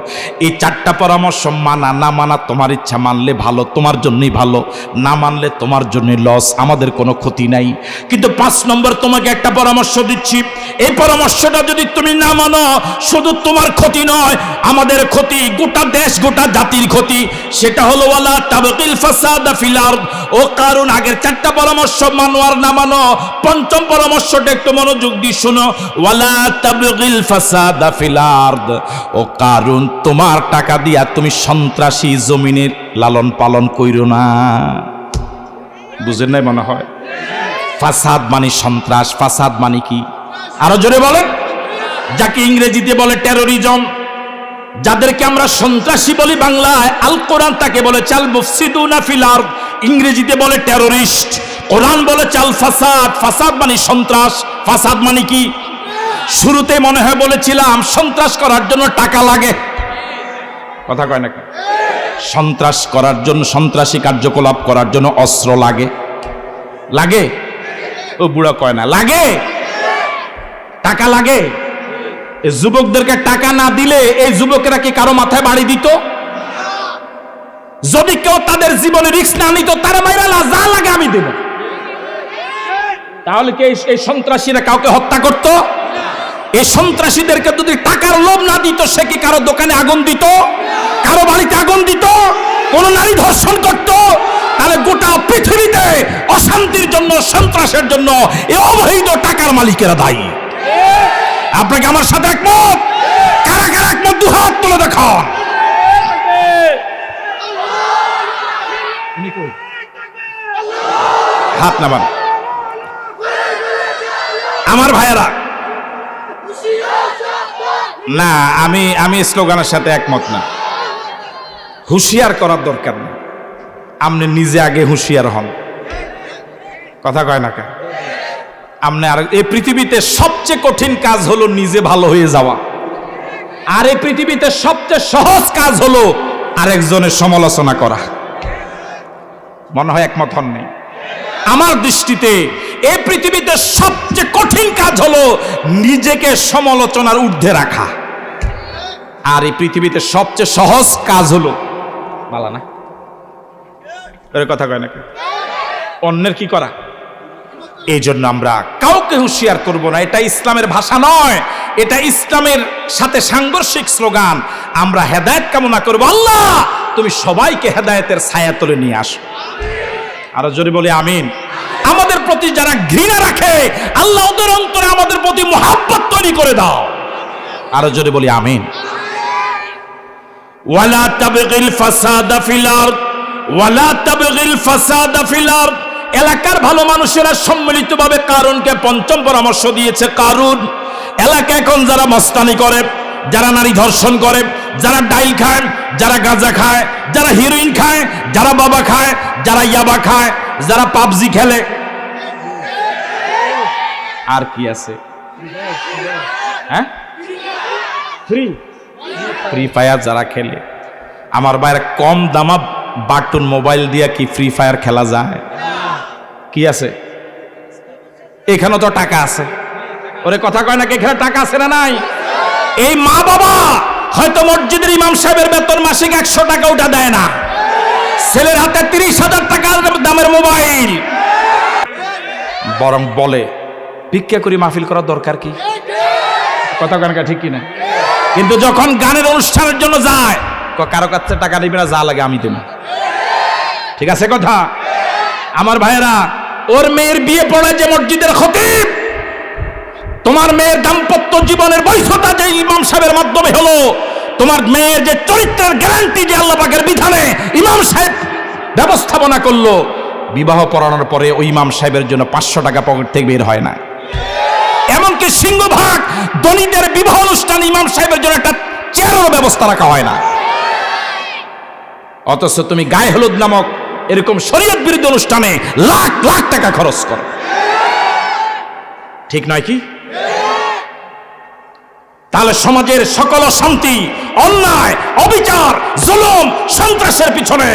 এই 4টা পরামর্শ মানা না মানা তোমার ইচ্ছা, মানলে ভালো, তোমার জন্যই ভালো, না মানলে তোমার জন্যই লস, আমাদের কোনো ক্ষতি নাই। কিন্তু 5 নম্বর তোমাকে একটা পরামর্শ দিচ্ছি, এই পরামর্শটা যদি তুমি না মানো, শুধু তোমার ক্ষতি নয়, আমাদের ক্ষতি, গোটা দেশ গোটা জাতির ক্ষতি। সেটা হলো ওয়ালা তাবগিল ফাসাদা ফিল আরদ। ও কারণ আগের 4টা পরামর্শ মানো আর না মানো, 5ম পরামর্শটা একটু মনোযোগ দিয়ে শোনো, ওয়ালা তাবগিল ফাসাদা ফিল আরদ। ও কারণ তোমার টাকা দিয়া তুমি সন্ত্রাসী জমিনের লালন পালন কইরো না। বুঝেন নাই মনে হয়। ফাসাদ মানে সন্ত্রাস, ফাসাদ মানে কি আরো জোরে বলেন। যাকে ইংরেজিতে বলে টেরোরিজম, যাদেরকে আমরা সন্ত্রাসী বলি বাংলায়, আল কোরআন তাকে বলে চাল মুফসিদুনা ফিল আরদ, ইংরেজিতে বলে টেরোরিস্ট, কোরআন বলে চাল ফাসাদ। ফাসাদ মানে সন্ত্রাস, ফাসাদ মানে কি? শুরুতে মনে হয় বলেছিলাম সন্ত্রাস করার জন্য টাকা লাগে, কথা কয় না? সন্ত্রাস করার জন্য, সন্ত্রাসী কার্যকলাপ করার জন্য অস্ত্র লাগে, লাগে? ও বুড়া কয় না লাগে, টাকা লাগে। এই যুবকদেরকে টাকা না দিলে এই যুবকেরা কি কারো মাথায় বাড়ি দিত? যদি কেউ তাদের জীবনে রিস্ক না নিত, তারা মাইরা যা লাগে আমি দেব। তাহলে কি এই সন্ত্রাসীরা কাউকে হত্যা করত? এই সন্ত্রাসীদেরকে যদি টাকার লোভ না দিত, সে কি কারো দোকানে আগুন দিত, কারো বাড়িতে আগুন দিত, কোন নারী ধর্ষণ করত? তাহলে গোটা পৃথিবীতে অশান্তির জন্য, সন্ত্রাসের জন্য এই অবৈধ টাকার মালিকেরা দায়ী। আপনাকে আমার সাথে একমত? কারা কারা একমত? দু হাত তুলে দেখান। হাত নামান। আমার ভাইয়েরা, না আমি স্লোগানের সাথে একমত না। হুঁশিয়ার করার দরকার নেই, আপনি নিজে আগে হুঁশিয়ার হন, কথা কয় না কেন? আপনি আর এই পৃথিবীতে সবচেয়ে কঠিন কাজ হলো নিজে ভালো হয়ে যাওয়া, আর এই পৃথিবীতে সবচেয়ে সহজ কাজ হলো আরেকজনের সমালোচনা করা। মনে হয় একমত হন নেই? আমার দৃষ্টিতে এই পৃথিবীতে সবচেয়ে কঠিন কাজ হলো নিজেকে সমালোচনার ঊর্ধ্বে রাখা, আর এই পৃথিবীতে সবচেয়ে সহজ কাজ হলো বলা না, কথা কয় না, অন্যের কি করা। এই জন্য আমরা কাউকে হুঁশিয়ার করব না, এটা ইসলামের ভাষা নয়, এটা ইসলামের সাথে সাংঘর্ষিক স্লোগান। আমরা হেদায়েত কামনা করব, আল্লাহ তুমি সবাইকে হেদায়েতের ছায়াতলে নিয়ে আসো। আরো জোরে বলি আমিন। আমাদের প্রতি যারা ঘৃণা রাখে, আল্লাহ ওদের অন্তরে আমাদের প্রতি মুহাব্বত তৈরি করে দাও। আরো জোরে বলি আমিন। ওয়ালা তাবগিল ফাসাদা ফিল আরদ, ওয়ালা তাবগিল ফাসাদা ফিল আরদ। এলাকার ভালো মানুষেরা সম্মিলিতভাবে কারুনকে পঞ্চম পরামর্শ দিয়েছে। কারুন এলাকা এখন যারা মস্তানি করে, যারা নারী ধর্ষণ করে, যারা ডাইল খায়, যারা গাঁজা খায়, যারা হিরোইন খায়, যারা বাবা খায়, যারা ইয়াবা খায়, যারা পাবজি খেলে, আর কি আছে, হ্যাঁ, ফ্রি ফায়ার যারা খেলে। আমার বাইরে কম দামা বাটন মোবাইল দিয়া কি ফ্রি ফায়ার খেলা যায়? কি আছে? এখানে তো টাকা আছে। ওরে কথা কয় না, এখানে টাকা আছে না নাই? এই মা বাবা হয়তো মসজিদের ইমাম সাহেবের বেতন মাসিক 100 টাকা ওটা দেয় না, ছেলের হাতে 30,000 টাকার দামের মোবাইল, বরং বলে ভিক্ষা করে মাহফিল করার দরকার কি? কথা কয় না, ঠিক কিনা? কিন্তু যখন গানের অনুষ্ঠানের জন্য যায়, কারো কাছে টাকা নিবি না, যা লাগে আমি দেব। ঠিক আছে কথা? আমার ভাইয়েরা, ওর মেয়ের বিয়ে পড়ে যে মসজিদের খতিব, তোমার মেয়ের দাম্পত্য জীবনের বৈধতা যে ইমাম সাহেবের মাধ্যমে হলো, তোমার মেয়ের যে চরিত্রের গ্যারান্টি যে আল্লাহ পাকের বিধানে ইমাম সাহেব ব্যবস্থাপনা করলো, বিবাহ পড়ানোর পরে ওই ইমাম সাহেবের জন্য 500 টাকা পকেট থেকে বের হয় না। এমনকি সিংহভাগ ধনীদের বিবাহ অনুষ্ঠানে ইমাম সাহেবের জন্য একটা চেয়ারের ব্যবস্থা রাখা হয় না। অথচ তুমি গায়ে হলুদ নামক এরকম শরীয়ত বিরোধী অনুষ্ঠানে লাখ লাখ টাকা খরচ করো, ঠিক নয় কি? তাহলে সমাজের সকল অশান্তি, অন্যায়, অবিচার, জুলুম, সন্ত্রাসের পিছনে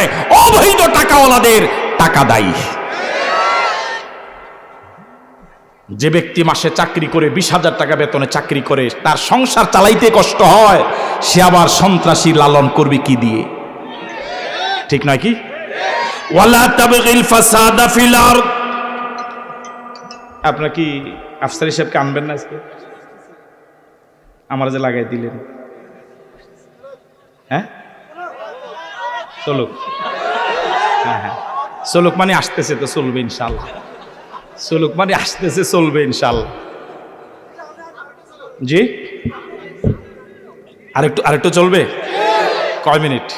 অবৈধ টাকাওয়ালাদের টাকা দায়ী। যে ব্যক্তি মাসে চাকরি করে 20,000 টাকা বেতনে চাকরি করে, তার সংসার চালাইতে কষ্ট হয়, সে আবার সন্ত্রাসী লালন করবে কি দিয়ে? ঠিক নয় কি? ওয়ালা তাবগিল ফাসাদা ফিল আরদ। আপনারা কি আফসারি সাহেবকে আনবেন না আজকে? আমার যে লাগাই দিলেন, হ্যাঁ চলুক, হ্যাঁ হ্যাঁ চলুক মানে আসতেছে তো চলবে ইনশাল্লাহ, চলুক মানে আসতেছে চলবে ইনশাল্লাহ। জি আরেকটু চলবে? কয় মিনিট?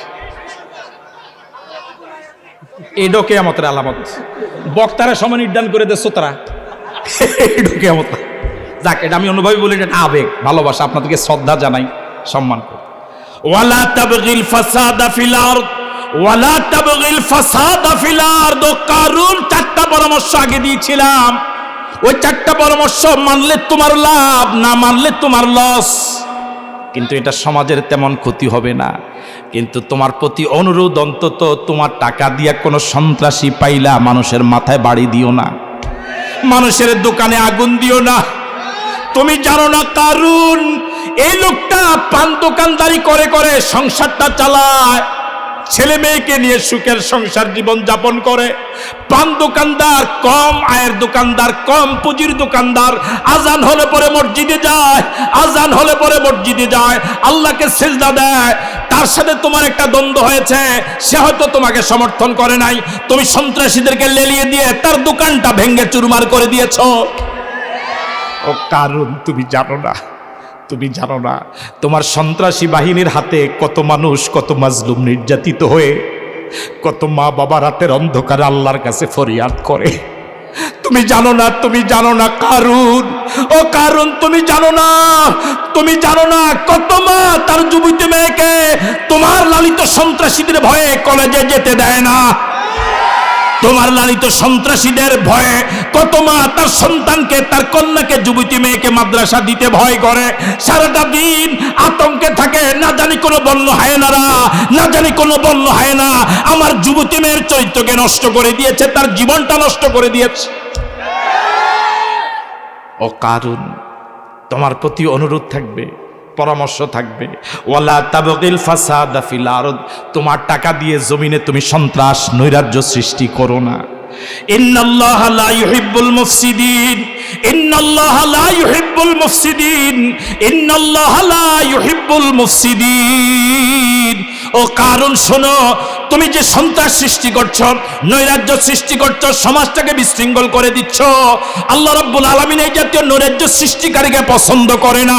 এটাও কিয়ামতের আলামত। বক্তারা সময় নির্ধারণ করে দেয় শ্রোতারা, এটাও কিয়ামত। যাক, এটা আমি অনুভবী বলি, এটা আবেগ, ভালোবাসা, আপনাদেরকে শ্রদ্ধা জানাই, সম্মান করি। ওয়ালা তাবগিল ফাসাদা ফিল আরদ ওয়ালা তাবগিল ফাসাদা ফিল আরদ। কারুন চারটা পরামর্শ আগে দিয়েছিলাম, ওই চারটা পরামর্শ মানলে তোমার লাভ, না মানলে তোমার লস। কিন্তু এটা সমাজের তেমন ক্ষতি হবে না। কিন্তু তোমার প্রতি অনুরোধ, অন্তত তোমার টাকা দিয়ে কোনো সন্ত্রাসী পাইলা মানুষের মাথায় বাড়ি দিও না, মানুষের দোকানে আগুন দিও না। তুমি জানো না কারুন এই লোকটা পান দোকানদারি করে করে সংসারটা চালায়, ছেলে মেয়েকে নিয়ে সুখের সংসার জীবন যাপন করে। পান দোকানদার কম আয়ের দোকানদার, কম পুঁজির দোকানদার, আজান হলে পরে মসজিদে যায়, আজান হলে পরে মসজিদে যায়, আল্লাহকে সিজদা দেয়। তার সাথে তোমার একটা দ্বন্দ্ব হয়েছে, সে হয়তো তোমাকে সমর্থন করে নাই, তুমি সন্ত্রাসীদেরকে লেলিয়ে দিয়ে তার দোকানটা ভেঙে চুরমার করে দিয়েছো। ও কারণ তুমি জানো না, তুমি জানো না তোমার সন্ত্রাসী বাহিনীর হাতে কত মানুষ, কত মাজলুম নির্যাতিত হয়ে, কত মা বাবা রাতের অন্ধকারে আল্লাহর কাছে ফরিয়াদ করে। তুমি জানো না, তুমি জানো না কারুন, ও কারুন তুমি জানো না, তুমি জানো না কত মা তার যুবতী মেয়েকে তোমার লালিত সন্ত্রাসীদের ভয়ে কলেজে যেতে দেয় না। তোমার লালিত সন্ত্রাসীদের ভয়ে কত মা তার সন্তানকে, তার কন্যাকে, যুবতী মেয়েকে মাদ্রাসা দিতে ভয় করে, সারাটা দিন আতঙ্কে থাকে। না জানি কোনো বন্য হায়নারা, না জানি কোনো বন্য হায়না আমার যুবতী মেয়ের চরিত্রকে নষ্ট করে দিয়েছে, তার জীবনটা নষ্ট করে দিয়েছে। ও কারণ তোমার প্রতি অনুরোধ থাকবে, পরামর্শ থাকবে, ওয়ালা তাবগিল ফাসাদা ফিল আরদ। তোমার টাকা দিয়ে জমিনে তুমি সন্ত্রাস নৈরাজ্য সৃষ্টি করো না। ইন্নাল্লাহা লা ইউহিব্বুল মুফসিদিন, ইন্নাল্লাহা লা ইউহিব্বুল মুফসিদিন, ইন্নাল্লাহা লা ইউহিব্বুল মুফসিদিন। ও কারণ শোনো, তুমি যে সন্ত্রাস সৃষ্টি করছো, নৈরাজ্য সৃষ্টি করছো, সমাজটাকে বিশৃঙ্খল করে দিচ্ছ, আল্লাহ রাব্বুল আলামিন এই জাতীয় নৈরাজ্য সৃষ্টিকারীকে পছন্দ করে না।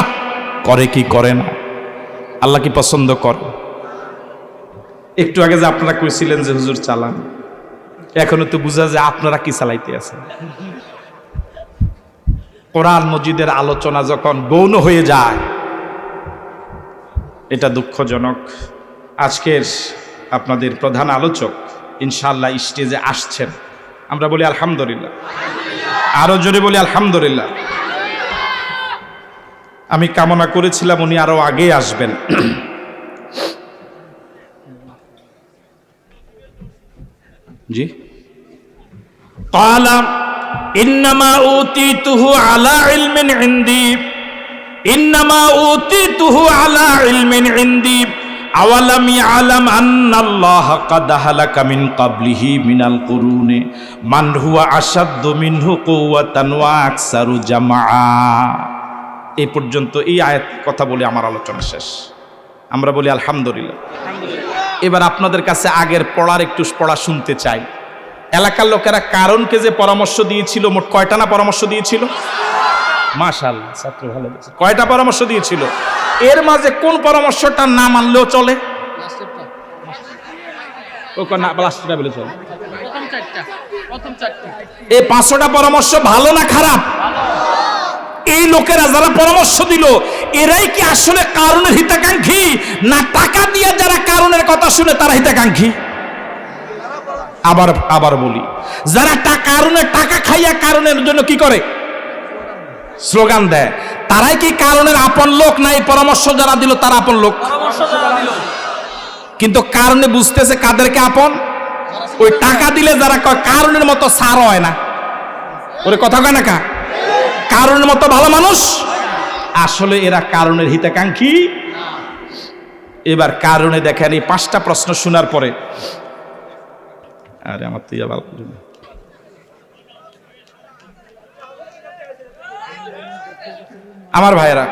করে কি করে না? আল্লাহ কি পছন্দ করে? একটু আগে যে আপনারা কইছিলেন যে হুজুর চালান, এখনো তো বুঝা যায় আপনারা কি চালাইতে আছেন। কোরআন মজিদের আলোচনা যখন গৌণ হয়ে যায়, এটা দুঃখজনক। আজকের আপনাদের প্রধান আলোচক ইনশাআল্লাহ স্টেজে আসছেন, আমরা বলি আলহামদুলিল্লাহ, আরো জোরে বলি আলহামদুলিল্লাহ। আমি কামনা করেছিলাম উনি আরো আগে আসবেন, জি। قال إنما أوتيته على علم عندي، إنما أوتيته على علم عندي أولم يعلم أن الله قد هلك من قبله من القرون من هو أشد منه قوة وأكثر جمعا। এই পর্যন্ত এই আয়াত কথা বলে আমার আলোচনা শেষ। আমরা বলি আলহামদুলিল্লাহ। এবার আপনাদের কাছে আগের পড়ার একটু পড়া শুনতে চাই। এলাকার লোকেরা কারণকে যে পরামর্শ দিয়েছিল, মোট কয়টা না পরামর্শ দিয়েছিল? মাশাআল্লাহ, ছাত্র ভালো বলছে। কয়টা পরামর্শ দিয়েছিল? এর মাঝে কোন পরামর্শটা না মানলেও চলে? এই 500টা পরামর্শ ভালো না খারাপ? এই লোকেরা যারা পরামর্শ দিল, এরাই কি আসলে কারণের হিতাকাঙ্ক্ষী, না টাকা দিয়ে যারা কারণের কথা শুনে তারা হিতাকাঙ্ক্ষী? আবার বলি, যারা কারণের টাকা খাইয়া কারণের জন্য কি করে, স্লোগান দেয়, তারাই কি কারণের আপন লোক, না এই পরামর্শ যারা দিল তারা আপন লোক? কিন্তু কারণে বুঝতেছে কাদেরকে আপন? ওই টাকা দিলে যারা কয় কারণের মতো সার হয় না, ওরে কথা কয় না কা, কারণের মতো ভালো মানুষ, আসলে এরা কারণের হিতাকাঙ্ক্ষী। এবার কারণে দেখেন এই 5টা প্রশ্ন শোনার পরে, আরে আমার তো ভালো, আমার ভাইয়েরা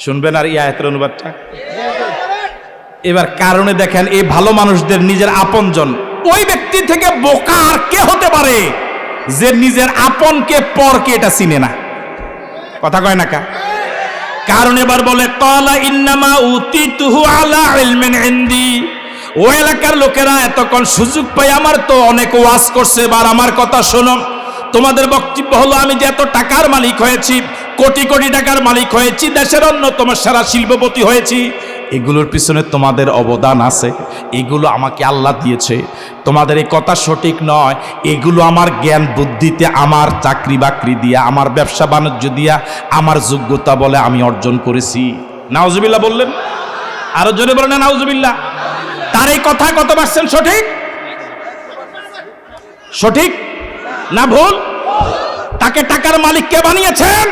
শুনবেন আর এই আয়াতের অনুবাদটা। এবার কারণে দেখেন এই ভালো মানুষদের নিজের আপনজন, ওই ব্যক্তি থেকে বোকা আর কে হতে পারে যে নিজের আপনকে পরকে এটা চিনে না? কথা কয় না কা? কারণ এবার বলে কালা ইন্নামা উতিতুহু আলা ইলমিন ইনদি ও এলাকার লোকেরা এতক্ষণ সুযোগ পাই আমার তো অনেক ওয়াজ করছে, এবার আমার কথা শোনো। তোমাদের বক্তব্য হলো আমি যে এত টাকার মালিক হয়েছি, কোটি কোটি টাকার মালিক হয়েছি, দেশের অন্যতম সেরা শিল্পপতি হয়েছি, এগুলোর পিছনে তোমাদের অবদান আছে, এগুলো আমাকে আল্লাহ দিয়েছে। তোমাদের এই কথা সঠিক নয়, এগুলো আমার জ্ঞান বুদ্ধিতে, আমার চাকরি বাকরি দিয়া, আমার ব্যবসা বাণিজ্য দিয়া, আমার যোগ্যতা বলে আমি অর্জন করেছি। নাউজুবিল্লাহ বললেন? আরো জোরে বলেন না নাউজুবিল্লাহ। তার এই কথা কত পার্সেন্ট সঠিক? সঠিক না ভুল? তাকে টাকার মালিক কে বানিয়েছেন?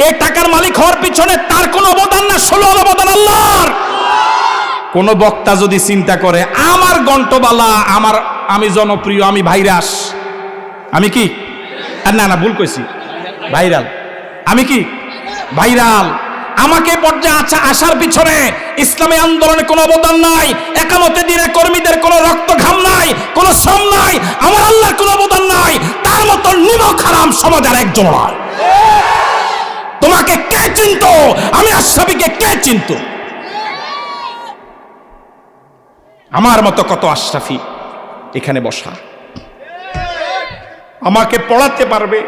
এই টাকার মালিক হওয়ার পিছনে তার কোনো অবদান না, 16 অবদান আল্লাহর। কোন বক্তা যদি চিন্তা করে আমার গন্টবালা, আমি জনপ্রিয়, আমি ভাইরাস, আমি কি না না ভুল কইছি, ভাইরাল, আমি কি ভাইরাল, আমাকে পর্যায়ে আসার পিছনে ইসলামী আন্দোলনে কোনো অবদান নাই, একামতে দিনের কর্মীদের কোনো রক্ত ঘাম নাই, কোনো শ্রম নাই, আমার আল্লাহর কোনো অবদান নাই, তার মতো নিমক হারাম সমাজ আর একজন নয়। তোমাকে কে চিনতো? আমি আশরাফিকে কে চিনতো? আমার মতো কত আশরাফি এখানে বসা, আমাকে পড়াতে পারবে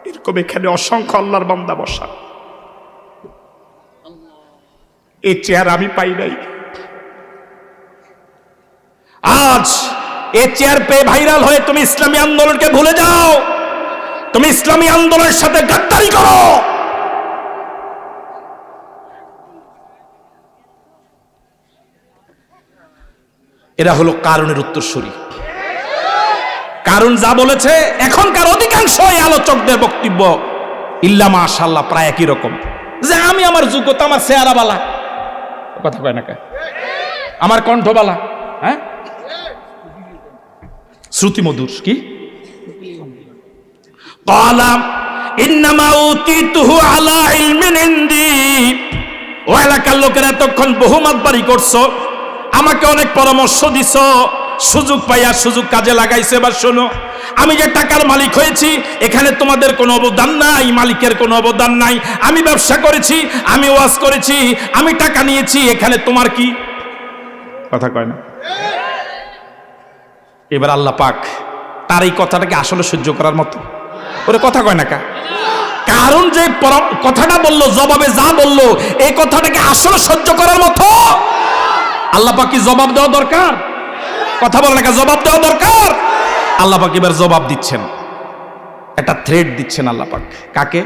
এরকম এখানে অসংখ্য আল্লাহর বান্দা বসা। এই চেয়ার আমি পাই নাই, আজ এই চেয়ার পেয়ে ভাইরাল হয়ে তুমি ইসলামী আন্দোলনকে ভুলে যাও, তুমি ইসলামী আন্দোলনের সাথে গাদ্দারি করো। এরা হলো কারণের উত্তরসূরি। কারণ যা বলেছে এখনকার অধিকাংশ আলোচকদের বক্তব্য ইল্লা মাশাআল্লাহ প্রায় একই রকম, যে আমি আমার যোগ্যতা, আমার চেহারাবালা, কথা কয় না কে, আমার কণ্ঠবালা, হ্যাঁ শ্রুতি মধুর, কি ক্বালাম ইন্নামা উতিতুহু আলা ইলমিন ইনদি। ও এলাকার লোকেরা এতক্ষণ বহুমত বাড়ি করছো, আমাকে অনেক পরামর্শ দিছো, সুযোগ পাইয়া সুযোগ কাজে লাগাইছে। এবার শোনো, আমি যে টাকার মালিক হয়েছি এখানে তোমাদের কোনো অবদান নাই, মালিকের কোনো অবদান নাই। আমি ব্যবসা করেছি, আমি ওয়াজ করেছি, আমি টাকা নিয়েছি, এখানে তোমার কি? কথা কয় না। এবার আল্লাহ পাক তার এই কথাটাকে আসলে সহ্য করার মতো, ওরে কথা কয় না কা, কারণ যে কথাটা বললো, জবাবে যা বললো, এই কথাটাকে আসলে সহ্য করার মতো আল্লাহ পাক কি জবাব দেওয়া দরকার? কথা বলে না, জবাব দেওয়া দরকার। আল্লাহ পাক এবার জবাব দিচ্ছেন, একটা থ্রেড দিচ্ছেন আল্লাহ পাক। কাকে?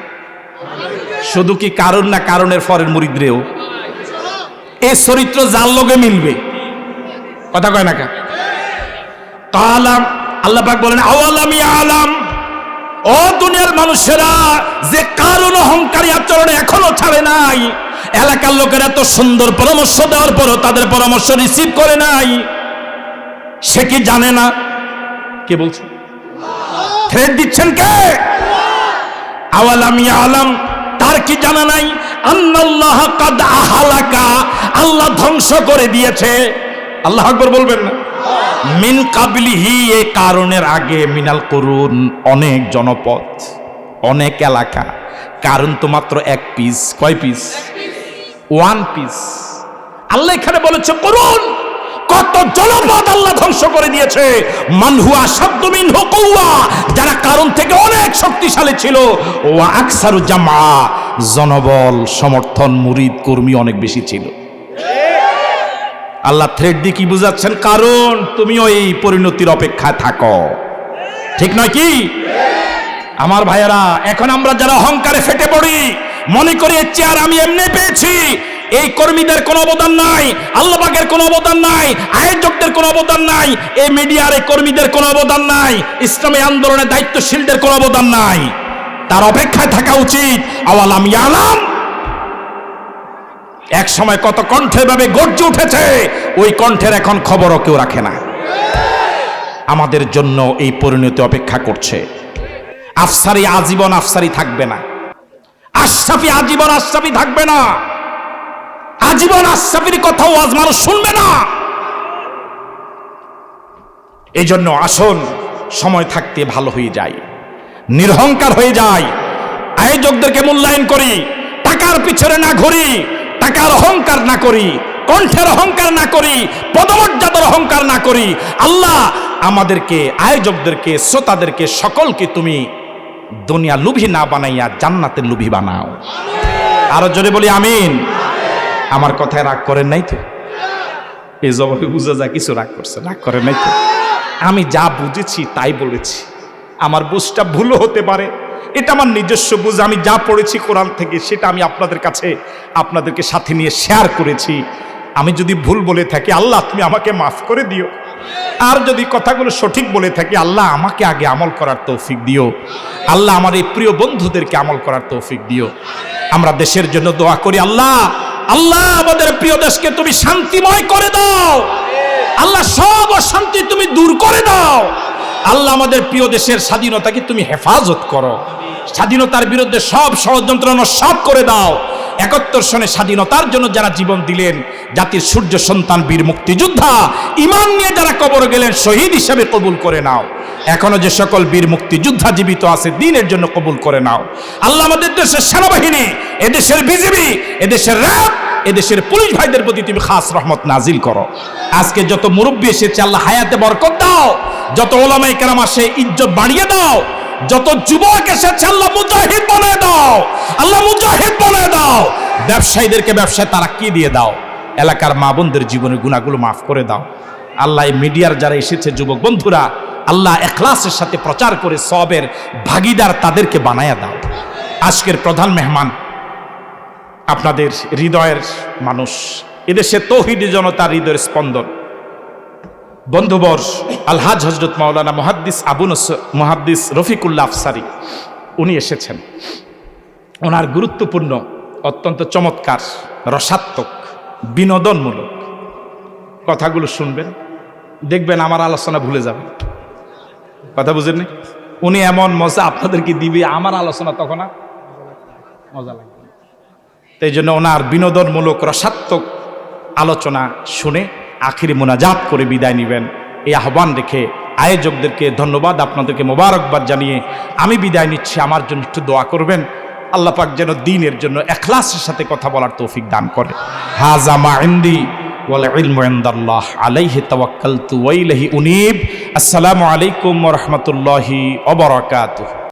শুধু কি কারণ না, কারণের ফরের মুরিদরেও এই চরিত্র যার লগে মিলবে, কথা কয় না কা। কালাম আল্লাহ পাক বলেন আওয়ালাম ইয়ালাম, ও দুনিয়ার মানুষেরা, যে কারণ অহংকারী আচরণ এখনো ছাড়ে নাই, এলাকার লোকেরা এত সুন্দর পরামর্শ দেওয়ার পরও তাদের পরামর্শ রিসিভ করে নাই, সে কি জানে না? কে বলছে? থ্রেড দিচ্ছেন কে? আওয়ালাম ইয়ালাম, তার কি জানা নাই? আন্নাল্লাহ কাদ আহালাকা, আল্লাহ ধ্বংস করে দিয়েছে। আল্লাহু আকবার বলবেন না? মিন কাবলিহি, এই কারণের আগে, মিনাল কুরুন, অনেক জনপদ, অনেক এলাকা। কারণ তো মাত্র এক পিস। কয় পিস? One piece. আল্লাহ এখানে বলেছে করুন, কত জনপদ আল্লাহ ধ্বংস করে দিয়েছে। মানহুয়া শাদ্দু মিনহু কুওয়া, যারা কারণ থেকে অনেক শক্তিশালী ছিল। ওয়া আকসারু জামা, জনবল, সমর্থন, মুরিদ, কর্মী অনেক বেশি ছিল। আল্লাহ থ্রেড দিয়ে কি বুঝাচ্ছেন? কারণ তুমিও এই পরিণতির অপেক্ষায় থাকো, ঠিক নয় কি আমার ভাইয়েরা? এখন আমরা যারা অহংকারে ফেটে পড়ি, মনে করি এর চেয়ার আমি এমনি পেয়েছি, এই কর্মীদের কোনো অবদান নাই, আল্লাহ পাকের কোনো অবদান নাই, আয়োজকদের কোনো অবদান নাই, এই মিডিয়ার এই কর্মীদের কোনো অবদান নাই, ইসলামী আন্দোলনের দায়িত্বশীলদের কোনো অবদান নাই। তার অপেক্ষায় থাকা উচিত। আওয়ালাম ইয়ালাম, এক সময় কত কণ্ঠে ভাবে গর্জে উঠেছে, ওই কণ্ঠের এখন খবরও কেউ রাখে না। আমাদের জন্য এই পরিণতি অপেক্ষা করছে। আফসারি আজীবন আফসারি থাকবে না, আশরাফি আজীবন আশরাফি থাকবে না, আজীবন আশরাফির কথাও আজ মানুষ শুনবে না। এই জন্য আসুন সময় থাকতে ভালো হয়ে যায়, নিরহংকার হয়ে যায়, আয়োজকদেরকে মূল্যায়ন করি, টাকার পিছনে না ঘুরি, টাকার অহংকার না করি, কণ্ঠের অহংকার না করি, পদমর্যাদার অহংকার না করি। আল্লাহ আমাদেরকে, আয়োজকদেরকে, শ্রোতাদেরকে, সকলকে তুমি দুনিয়া লুভি না বানাইয়া জান্নাতের লুভি বানাও। আরো জোরে বলি আমিন। আমার কথায় রাগ করেন নাই তো? এই জবাবে বুঝা যায় কিছু রাগ করছে, রাগ করেন নাই তো? আমি যা বুঝেছি তাই বলেছি। আমার বুঝটা ভুলও হতে পারে, এটা আমার নিজস্ব বুঝ। আমি যা পড়েছি কোরআন থেকে সেটা আমি আপনাদের কাছে, আপনাদেরকে সাথে নিয়ে শেয়ার করেছি। আমি যদি ভুল বলে থাকি আল্লাহ তুমি আমাকে মাফ করে দিও, আর যদি কথাগুলো সঠিক বলে থাকি আল্লাহ আমাকে আগে আমল করার তৌফিক দিও। আল্লাহ আমার এই প্রিয় বন্ধুদেরকে আমল করার তৌফিক দিও। আমরা দেশের জন্য দোয়া করি, আল্লাহ আল্লাহ আমাদের প্রিয় দেশকে তুমি শান্তিময় করে দাও। আল্লাহ সব অশান্তি তুমি দূর করে দাও। আল্লাহ আমাদের প্রিয় দেশের স্বাধীনতাকে তুমি হেফাজত করো। স্বাধীনতার বিরুদ্ধে সব ষড়যন্ত্র নস্যাৎ করে দাও। ৭১ সনে স্বাধীনতার জন্য যারা জীবন দিলেন, জাতির সূর্য সন্তান বীর মুক্তিযোদ্ধা, ঈমান নিয়ে যারা কবর গেলেন, শহীদ হিসেবে কবুল করে নাও। এখনো যে সকল বীর মুক্তিযোদ্ধা জীবিত আছে দ্বীনের জন্য কবুল করে নাও। আল্লাহ আমাদের দেশের সেনাবাহিনী, এদেশের বিজিবি, এদেশের র্যাব, এদেশের পুলিশ ভাইদের প্রতি তুমি খাস রহমত নাজিল করো। আজকে যত মুরব্বী এসেছে আল্লাহ হায়াতে বরকত দাও, যত ওলামায়ে কেরাম আসে ইজ্জত বাড়িয়ে দাও, যত যুবক এসেছে আল্লাহ মুজাহিদ বানিয়ে দাও, আল্লাহ মুজাহিদ বানিয়ে দাও। ব্যবসায়ীদেরকে ব্যবসায় তারাক্কি দিয়ে দাও। এলাকার মা বোনদের জীবনের গুনাহগুলো মাফ করে দাও। আল্লাহ এই মিডিয়ার যারা এসেছে যুবক বন্ধুরা, আল্লাহ ইখলাসের সাথে প্রচার করে সওয়াবের ভাগীদার তাদেরকে বানায়া দাও। আজকের প্রধান মেহমান আপনাদের হৃদয়ের মানুষ, এদেশে তৌহিদি জনতার হৃদয়ের স্পন্দন, বন্ধুবর আলহাজ হজরত মাওলানা মুহাদ্দিস রফিকুল্লাহ আফসারী, উনি এসেছেন। ওনার গুরুত্বপূর্ণ, অত্যন্ত চমৎকার, রসাত্মক, বিনোদনমূলক কথাগুলো শুনবেন, দেখবেন আমার আলোচনা ভুলে যাবেন। কথা বুঝেননি? উনি এমন মজা আপনাদেরকে দিবে, আমার আলোচনা তখন আর মজা লাগবে। তাই জন্য ওনার বিনোদনমূলক রসাত্মক আলোচনা শুনে আখিরি মোনাজাত করে বিদায় নেবেন, এই আহ্বান রেখে আয়োজকদেরকে ধন্যবাদ, আপনাদেরকে মোবারকবাদ জানিয়ে আমি বিদায় নিচ্ছি। আমার জন্য একটু দোয়া করবেন, আল্লাহ পাক যেন দ্বীনের জন্য ইখলাসের সাথে কথা বলার তৌফিক দান করে। হাযা মা ইনদি ওয়াল ইলমু ইনদাল্লাহ আলাইহি তাওয়াক্কালতু ওয়া ইলাইহি উনীব। আসসালামু আলাইকুম ওয়া রাহমাতুল্লাহি ওয়া বারাকাতুহু।